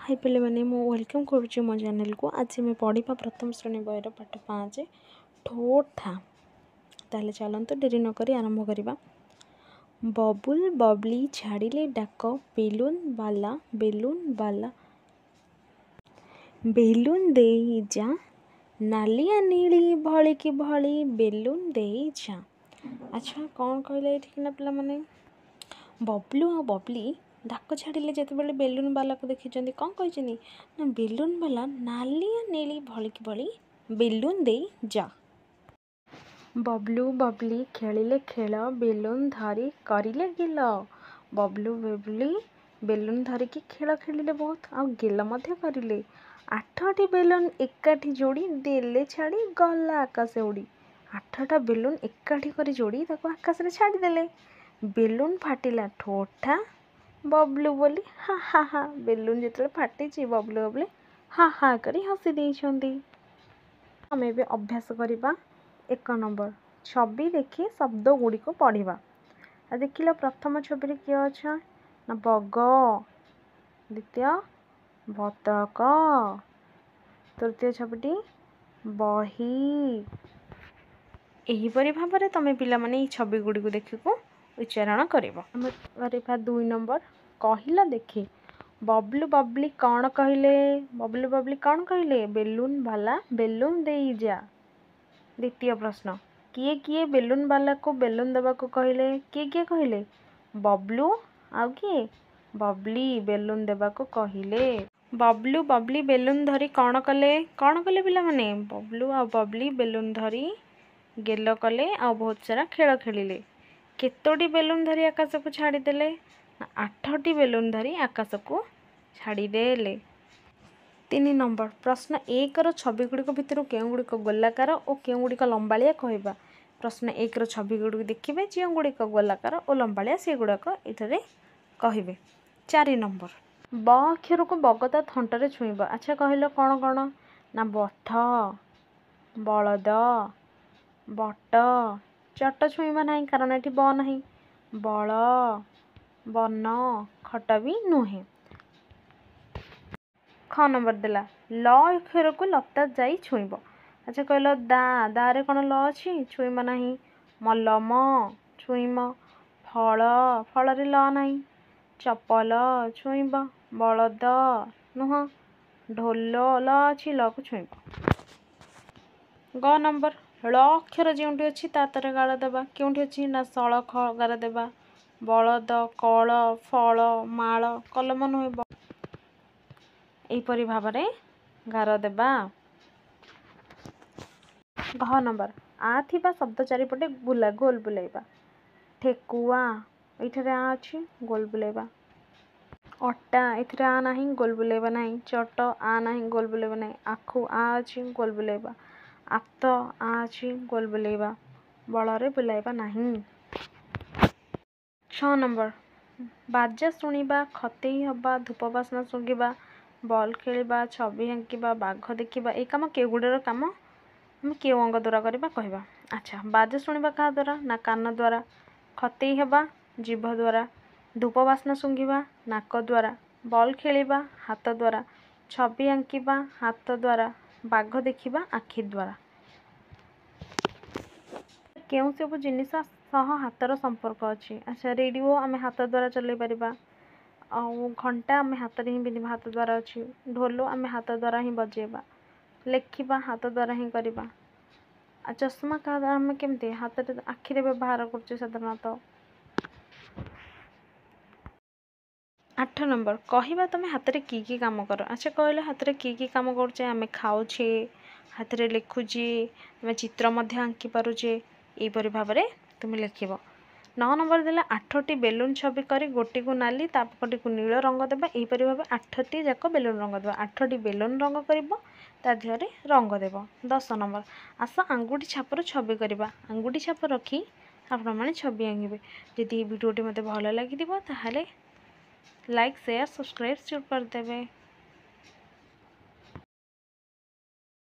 हाय पे मैंने मु वेलकम करुच्ची मो चैनल को। आज मैं पढ़ा प्रथम श्रेणी बयर पाठ 5 ठोठा। ताले चलते डेरी नक आरंभ करवा। बबुल बबली छाड़िले डाक बेलून बाला बेलून दे जा नालिया नीली भली की भली बेलून दे जा। अच्छा कौन कहले ठीक ना पिला माने बबलू और बबली डाक छाड़िले जिते बेलून बाला को देखी कौन कही ना बेलून बाला नालिया नीली भली की भली बेलून दे जा। बबलू बबली खेलिले खेल बेलून धरी करिले गिल। बबलू बबली बेलून धरिकी खेल खेलिले बहुत आ गिल मध्य करिले। 8टी बेलून एकाठी जोड़ी देले छाड़ी गला आकाश उड़ी। 8टा बेलून एकाठी करी जोड़ी ताको आकाश रे छाड़ी देले। बेलून फाटिला ठोठा बबलू बोली हा हा हा। बेलून जिते फाटी बबलू बबली हा हा करी हसी देइछंती। आम ए अभ्यास करवा। 1 नंबर छवि देखी शब्द गुड़िक पढ़ा। देख प्रथम छवि किए अच्छा ना बग, द्वितीय बतक, तृतीय छविटी बही। एहीपरि भाव में तुम पे छवि गुड़ी को देखिक उच्चारण कर। 2 नंबर कहला देखी। बबलू बबली कौन कहले? बबलू बबली कौन कहले? बेलून वाला बेलून दे जा। द्वितीय प्रश्न किए किए बेलून वाला को बेलून देवा को कहले? किए किए कहले? बबलू आउ किए बबली बेलून देवा को कहले। बबलू बबली बेलून धरी कौन कले? कौन कले पिला माने? बबलू आ बबली बेलून धरी गेल कले आ बहुत सारा खेल खेलिले। केतोटी बेलून धरी आकाश को छाड़ीदेले? 8टी बेलून धरी आकाश को छाड़ीदेले। 3 नंबर प्रश्न 1 छवि गुड़िक भितर केउ गुड़िक गोलाकार और केउ गुड़िक लंबालिया कहवा। प्रश्न 1 छवि गुड़िक देखिए जो गुड़िक गोलाकार और लंबालिया से गुड़ाक ये कहे। 4 नंबर ब अक्षर को बगता थंटर छुईब। अच्छा कहल कौन कौन ना बथ, बलद, बट, चट छुईबा ना कारण ये ब ना बल, बन, खट भी नुहे। ख नंबर देला ल अक्षर को लता जाई छुईब। अच्छा कहल दारे कौन ल अच्छी छुईब ना मलम छुईब। फल फल रे ल ना चपल छुईब। बलद नुह ढोल ल अच्छी ल को छुईब। ग नंबर ल अक्षर जो अच्छी तार गाड़ देवा क्योंठी अच्छी ना सड़ख गार देवा। बलद कल फल माल कलम नुहे यहीपरि भाव में गार देवा। घ नंबर आ थिबा शब्द चारिपटे बुला गोल बुलाइबा। ठेकुआ ये आ अच्छी गोल बुलाइबा। अटा ये आ ना गोल बुलाइबा ना। चट आ ना गोल बुलाइबा ना। आखु आ अच्छी गोल बुलाइबा। आत आ अच्छी गोल बुलाइबा। बल बुलाइबा ना। 6 नंबर बाजा शुणा खतेई हवा धूप बास्ना सुंघा बल खेलिबा छवि आंकिबा बाघ देखा ये कम के गुड़र कम आम के अंग द्वारा करवा कहवा। अच्छा बाजा शुणा क्या द्वारा ना कान द्वारा, खतेई हवा जीभ द्वारा, धूप बास्ना सुंघा नाक द्वारा, बल खेलिबा हाथ द्वारा, छवि आंकिबा हाथ द्वारा, बाघ देखा आखि द्वारा। केउ सब जिनिस सह हाथर संपर्क अच्छी। अच्छा रेडियो आम हाथ द्वारा चलई पार। घंटा आम हाथ ही पिंधा हाथ द्वारा अच्छी। ढोल आम हाथ द्वारा ही बजेबा। लेखिबा हाथ द्वारा ही करवा। चश्मा क्या द्वारा आम केमती हाथ आखिरे व्यवहार कर साधारणतः। 8 नंबर कहवा तुम हाथ में कि काम कर। अच्छा कहल हाथ में कि काम करुचे आम खाऊे हाथ में लिखुचे आम चित्र आंकी पारुचे यहीपरि भाव में तुम लिख। 9 नंबर देला 8टी बेलून छवि कर गोटी को नाली तापटी को नील रंग देवा यहीपरि भाव 8टी जाक बेलून रंग देवा। 8टी बेलून रंग कर देहरे रंग देव। 10 नंबर आस आंगुठी छापर छवि करवा। आंगुठी छाप रखी आपण मैंने छवि आंकिबे। जदि भिडियोटी मत भल लगी ताहले लाइक शेयर सब्सक्राइब करदेवे।